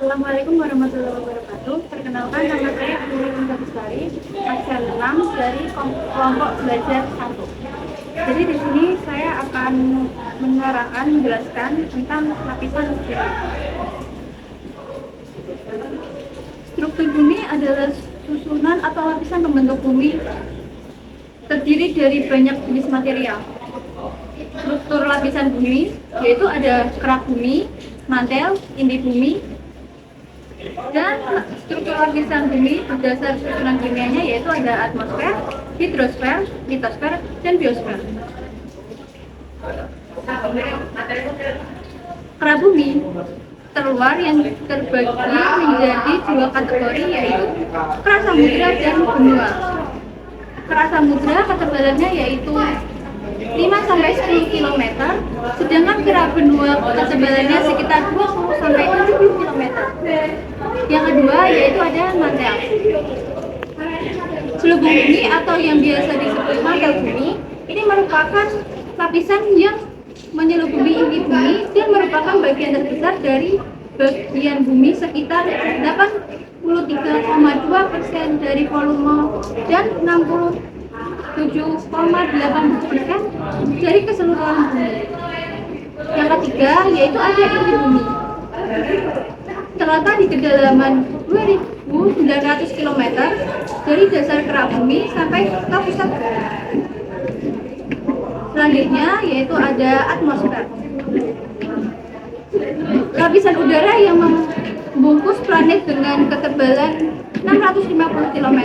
Assalamualaikum warahmatullahi wabarakatuh. Perkenalkan, nama saya Putri Indah Bestari, absen 6 dari kelompok belajar 1. Jadi di sini saya akan menjelaskan tentang lapisan udara. Struktur bumi adalah susunan atau lapisan pembentuk bumi terdiri dari banyak jenis material. Struktur lapisan bumi yaitu ada kerak bumi, mantel, inti bumi, dan struktur lapisan bumi berdasar susunan kimianya yaitu ada atmosfer, hidrosfer, litosfer, dan biosfer. Kerak bumi terluar yang terbagi menjadi dua kategori yaitu kerak samudra dan benua. Kerak samudra ketebalannya yaitu 5-10 km, sedangkan kerak benua ketebalannya sekitar 20-70 km. Yang kedua yaitu ada mantel. Selubung bumi atau yang biasa disebut mantel bumi ini merupakan lapisan yang menyelubungi inti bumi dan merupakan bagian terbesar dari bagian bumi sekitar 83,2% dari volume dan 67,8% dari keseluruhan bumi. Yang ketiga yaitu ada inti bumi. Terletak di kedalaman 2.900 km dari dasar kerak bumi sampai ke pusat bumi. Selanjutnya yaitu ada atmosfer. Lapisan udara yang membungkus planet dengan ketebalan 650 km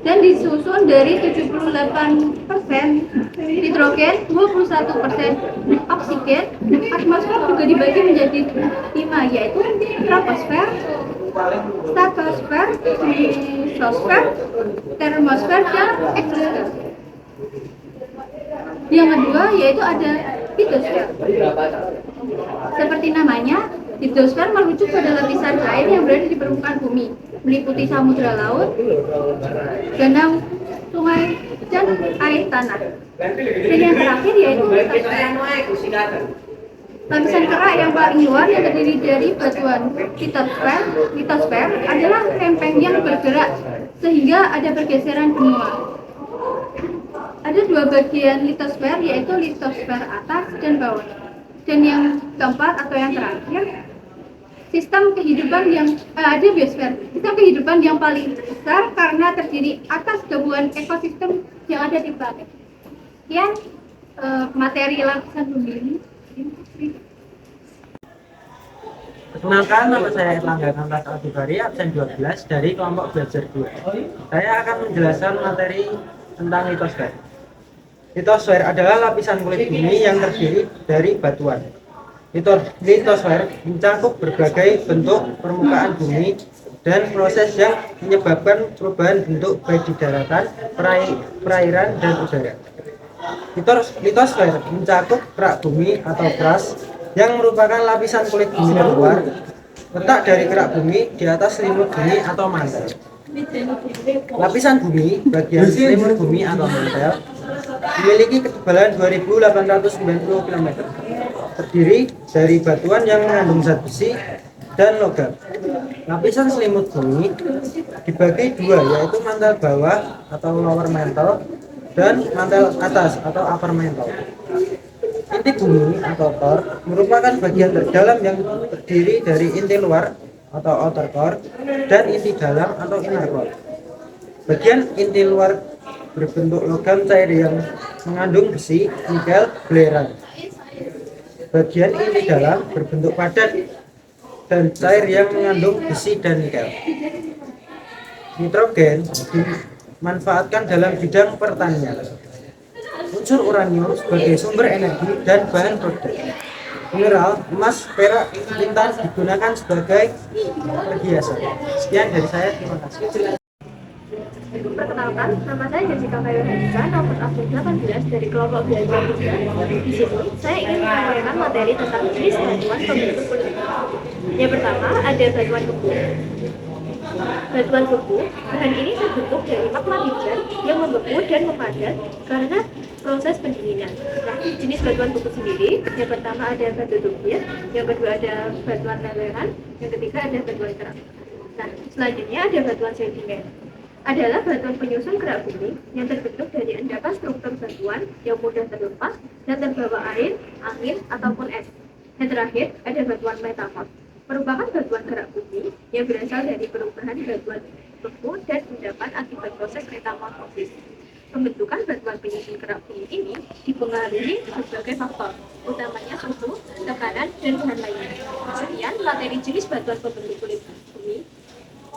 dan disusun dari 78% nitrogen, 21% oksigen. Atmosfer juga dibagi menjadi 5 yaitu troposfer, stratosfer, mesosfer, termosfer, dan eksosfer. Yang kedua yaitu ada hidrosfer. Seperti namanya, hidrosfer merujuk pada lapisan air yang berada di permukaan bumi, meliputi samudra, laut, danau, sungai, dan air tanah. Dan yang terakhir yaitu litosfer. Lapisan kerak yang paling luar yang terdiri dari batuan litosfer adalah lempeng yang bergerak sehingga ada pergeseran benua. Ada dua bagian litosfer yaitu litosfer atas dan bawah. Dan yang keempat atau yang terakhir, sistem kehidupan yang ada biosfer. Sistem kehidupan yang paling besar karena terdiri atas gabungan ekosistem yang ada di planet. Sekian materi lapisan bumi ini. Perkenalkan, nama saya Erlangga Kantas Adibari, absen 12 dari kelompok belajar 2. Saya akan menjelaskan materi tentang litosfer. Litosfer adalah lapisan kulit bumi yang terdiri dari batuan. Litosfer mencakup berbagai bentuk permukaan bumi dan proses yang menyebabkan perubahan bentuk baik di daratan, perairan, dan udara. Litosfer mencakup kerak bumi atau crust yang merupakan lapisan kulit bumi terluar, letak dari kerak bumi di atas selimut bumi atau mantel. Lapisan bumi, bagian selimut bumi atau mantel, memiliki ketebalan 2.890 km, terdiri dari batuan yang mengandung zat besi dan logam. Lapisan selimut bumi dibagi dua, yaitu mantel bawah atau lower mantle dan mantel atas atau upper mantle. Inti bumi atau core merupakan bagian terdalam yang terdiri dari inti luar atau outer core dan inti dalam atau inner core. Bagian inti luar berbentuk logam cair yang mengandung besi, nikel, belerang. Bagian inti dalam berbentuk padat dan cair yang mengandung besi dan nikel. Nitrogen dimanfaatkan dalam bidang pertanian. Unsur uranium sebagai sumber energi dan bahan produk. Mineral, emas, perak, intan digunakan sebagai perhiasan. Sekian dari saya, terima kasih. Perkenalkan, nama saya Jessica Kayonadika, nomor absen 18 dari kelompok belajar 3. Di sini, saya ingin menyampaikan materi tentang jenis batuan pembentuk kulit. Yang pertama, ada batuan kebun. Batuan beku, bahan ini terbentuk dari magma hidrant yang membeku dan memadat karena proses pendinginan. Nah, jenis batuan beku sendiri, yang pertama ada batu tumpir, yang kedua ada batuan lelehan, yang ketiga ada batuan kerak. Nah, selanjutnya ada batuan sedimen. Adalah batuan penyusun kerak bumi yang terbentuk dari endapan struktur batuan yang mudah terlepas dan terbawa air, angin, ataupun es. Dan terakhir, ada batuan metamorf, merupakan batuan kerak bumi yang berasal dari perubahan batuan beku dan endapan akibat proses metamorfosis. Pembentukan batuan penyusun kerak bumi ini dipengaruhi berbagai faktor, utamanya suhu, tekanan, dan bahan lainnya. Sekian materi jenis batuan pembentuk kulit bumi.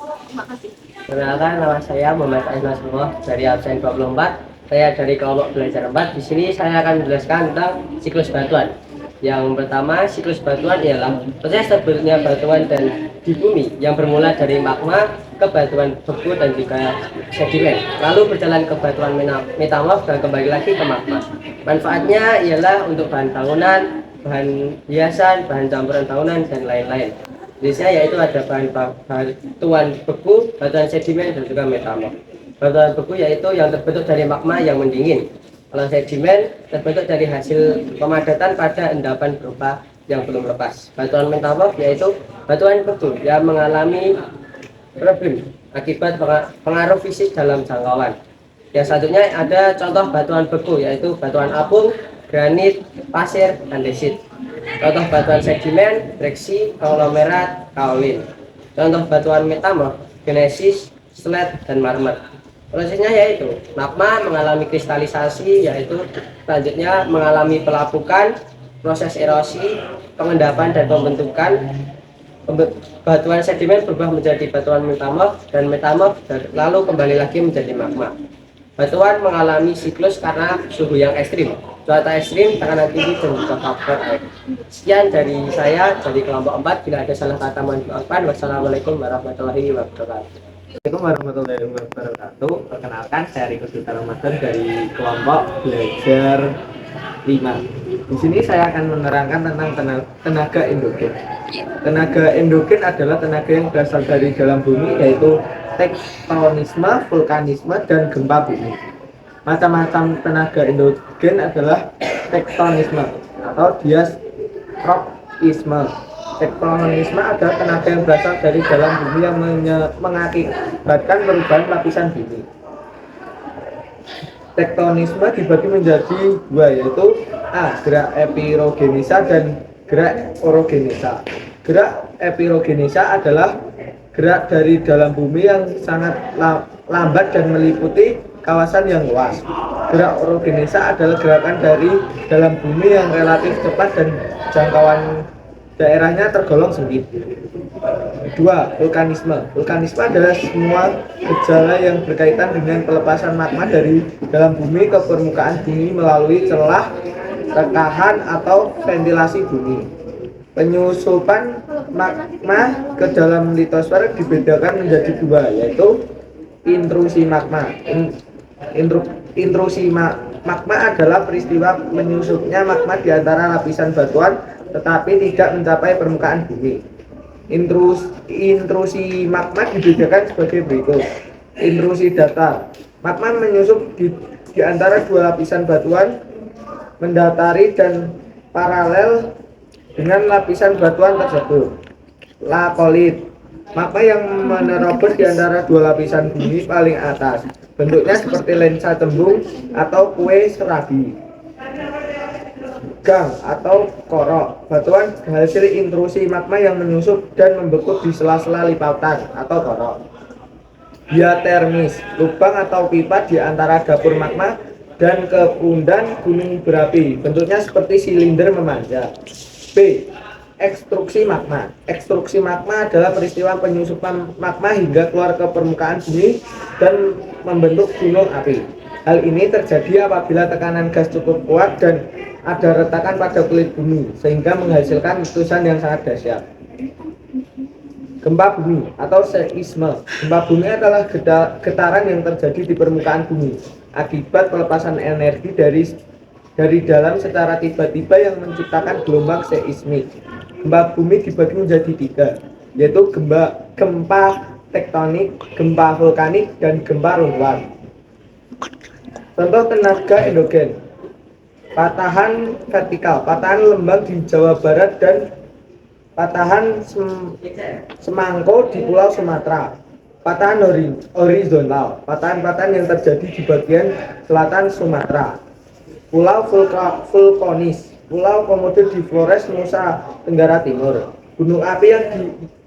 Terima kasih. Perkenalkan, nama saya Muhammad Aizna Semua dari absen 24. Saya dari kelompok belajar 4. Di sini saya akan menjelaskan tentang siklus batuan. Yang pertama, siklus batuan ialah proses terbentuknya batuan dan di bumi yang bermula dari magma ke batuan beku dan juga sedimen, lalu berjalan ke batuan metamorf dan kembali lagi ke magma. Manfaatnya ialah untuk bahan bangunan, bahan hiasan, bahan campuran bangunan, dan lain-lain. Jenisnya yaitu ada batuan beku, batuan sedimen, dan juga metamorf. Batuan beku yaitu yang terbentuk dari magma yang mendingin. Kalau sedimen terbentuk dari hasil pemadatan pada endapan berupa yang belum lepas. Batuan metamorf yaitu batuan beku yang mengalami problem akibat pengaruh fisik dalam jangkauan. Yang satunya ada contoh batuan beku yaitu batuan apung, granit, pasir, andesit. Contoh batuan sedimen, breksi, konglomerat, kaolin. Contoh batuan metamorf, gnesis, slate, dan marmer. Prosesnya yaitu magma mengalami kristalisasi, yaitu selanjutnya mengalami pelapukan, proses erosi, pengendapan, dan pembentukan. Batuan sedimen berubah menjadi batuan metamorf, dan metamorf lalu kembali lagi menjadi magma. Batuan mengalami siklus karena suhu yang ekstrim, cuaca ekstrim, tekanan tinggi, dan juga faktor air. Sekian dari saya, dari kelompok 4. Bila ada salah kata mohon dimaafkan. Wassalamualaikum warahmatullahi wabarakatuh. Assalamualaikum warahmatullahi wabarakatuh. Perkenalkan, saya Riko Suta Ramadan dari kelompok belajar 5. Di sini saya akan menerangkan tentang tenaga endogen. Tenaga endogen adalah tenaga yang berasal dari dalam bumi, yaitu tektonisme, vulkanisme, dan gempa bumi. Macam-macam tenaga endogen adalah tektonisme atau diastrophisme. Tektonisme adalah tenaga yang berasal dari dalam bumi yang mengakibatkan perubahan lapisan bumi. Tektonisme dibagi menjadi dua, yaitu A. Gerak epirogenesa dan gerak orogenesa. Gerak epirogenesa adalah gerak dari dalam bumi yang sangat lambat dan meliputi kawasan yang luas. Gerak orogenesa adalah gerakan dari dalam bumi yang relatif cepat dan jangkauan daerahnya tergolong sempit. Kedua, vulkanisme. Vulkanisme adalah semua gejala yang berkaitan dengan pelepasan magma dari dalam bumi ke permukaan bumi melalui celah, rekahan, atau ventilasi bumi. Penyusupan magma ke dalam litosfer dibedakan menjadi dua, yaitu intrusi magma. Intrusi magma adalah peristiwa menyusupnya magma di antara lapisan batuan tetapi tidak mencapai permukaan bumi. Intrusi magma dibedakan sebagai berikut. Intrusi datar. Magma menyusup di antara dua lapisan batuan, mendatari dan paralel dengan lapisan batuan tersebut. Lakolit. Magma yang menerobos di antara dua lapisan bumi paling atas. Bentuknya seperti lensa tembung atau kue serabi. Gang atau korok. Batuan hasil intrusi magma yang menyusup dan membeku di sela-sela lipatan atau korok. Diatermis. Lubang atau pipa di antara dapur magma dan kepundan gunung berapi. Bentuknya seperti silinder memanjang. B. Ekstruksi magma. Ekstruksi magma adalah peristiwa penyusupan magma hingga keluar ke permukaan bumi dan membentuk gunung api. Hal ini terjadi apabila tekanan gas cukup kuat dan ada retakan pada kulit bumi sehingga menghasilkan letusan yang sangat dahsyat. Gempa bumi atau seisme. Gempa bumi adalah getaran yang terjadi di permukaan bumi akibat pelepasan energi dari dalam secara tiba-tiba yang menciptakan gelombang seismik. Gempa bumi dibagi menjadi tiga, yaitu gempa tektonik, gempa vulkanik, dan gempa rungkuan. Contoh tenaga endogen: patahan vertikal, patahan lembang di Jawa Barat dan patahan semangko di Pulau Sumatera. Patahan horizontal, patahan-patahan yang terjadi di bagian selatan Sumatera. Pulau vulkanis, Pulau Komodo di Flores, Nusa Tenggara Timur. Gunung api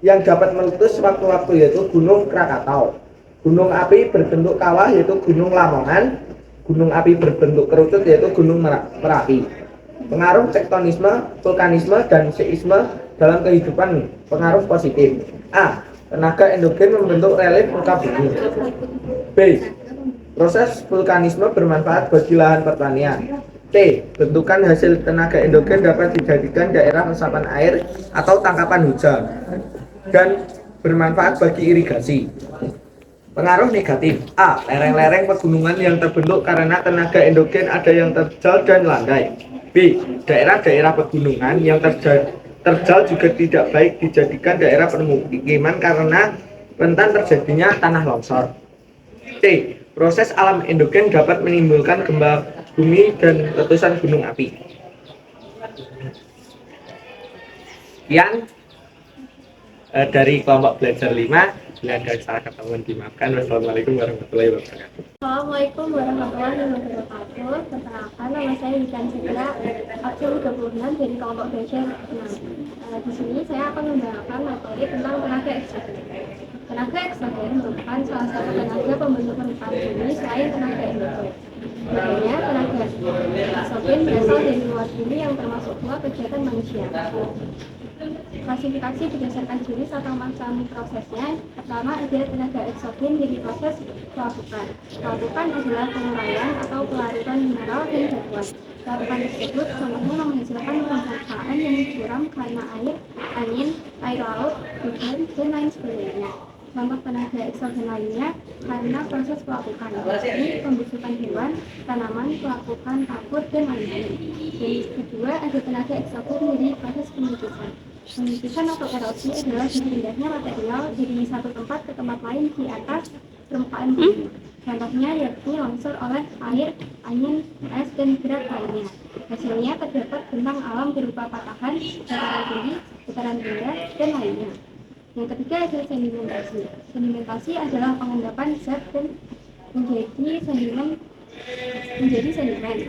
yang dapat meletus waktu-waktu yaitu Gunung Krakatau. Gunung api berbentuk kawah yaitu Gunung Lamongan. Gunung api berbentuk kerucut yaitu Gunung Merapi. Pengaruh tektonisme, vulkanisme, dan seisme dalam kehidupan. Pengaruh positif: A. Tenaga endogen membentuk relief muka bumi. B. Proses vulkanisme bermanfaat bagi lahan pertanian. T. Bentukan hasil tenaga endogen dapat dijadikan daerah resapan air atau tangkapan hujan dan bermanfaat bagi irigasi. Pengaruh negatif: A. Lereng-lereng pegunungan yang terbentuk karena tenaga endogen ada yang terjal dan landai. B. Daerah-daerah pegunungan yang terjal juga tidak baik dijadikan daerah permukiman karena rentan terjadinya tanah longsor. T. Proses alam endogen dapat menimbulkan gempa bumi dan letusan gunung api. Sekian dari kelompok belajar 5. Bila ada salah kata mohon dimaafkan. Wassalamualaikum warahmatullahi wabarakatuh. Assalamualaikum warahmatullahi wabarakatuh. Perkenalkan, nama saya Wikan Citra, absen 36 dari kelompok belajar 6. Di sini saya akan membawakan materi tentang tenaga eksogen. Tenaga eksogen merupakan salah satu tenaga pembentuk permukaan bumi selain tenaga endogen. Bedanya, tenaga eksogen berasal dari luar bumi yang termasuk pula kegiatan manusia. Klasifikasi berdasarkan jenis atau macam prosesnya. Pertama, ada tenaga eksogen dari proses pelapukan. Pelapukan adalah penguraian atau pelarutan mineral dan batuan. Pelapukan tersebut contohnya menghasilkan permukaan yang curam karena air, angin, air laut, hujan, dan lain sebagainya. Contoh tenaga eksogen lainnya karena proses pelapukan, seperti pembusukan hewan, tanaman, pelapukan kapur, dan lain-lain. Jenis kedua ada tenaga eksogen dari proses penipisan. Penipisan atau erosi adalah berpindahnya material dari satu tempat ke tempat lain di atas permukaan bumi. Contohnya yakni longsor oleh air, angin, es, dan gerak lainnya. Hasilnya terdapat bentang alam berupa patahan, dataran tinggi, dataran rendah, dan lainnya. Yang ketiga adalah sedimentasi. Sedimentasi adalah pengendapan zat dan menjadi sedimen.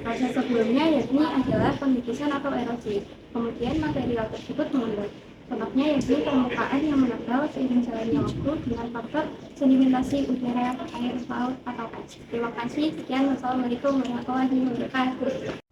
Proses sebelumnya yakni adalah penipisan atau erosi. Kemudian material tersebut mengendap. Contohnya yakni permukaan yang menebal seiring jalannya waktu dengan faktor sedimentasi udara, air, laut, atau es. Terima kasih. Sekian. Wassalamualaikum warahmatullahi wabarakatuh.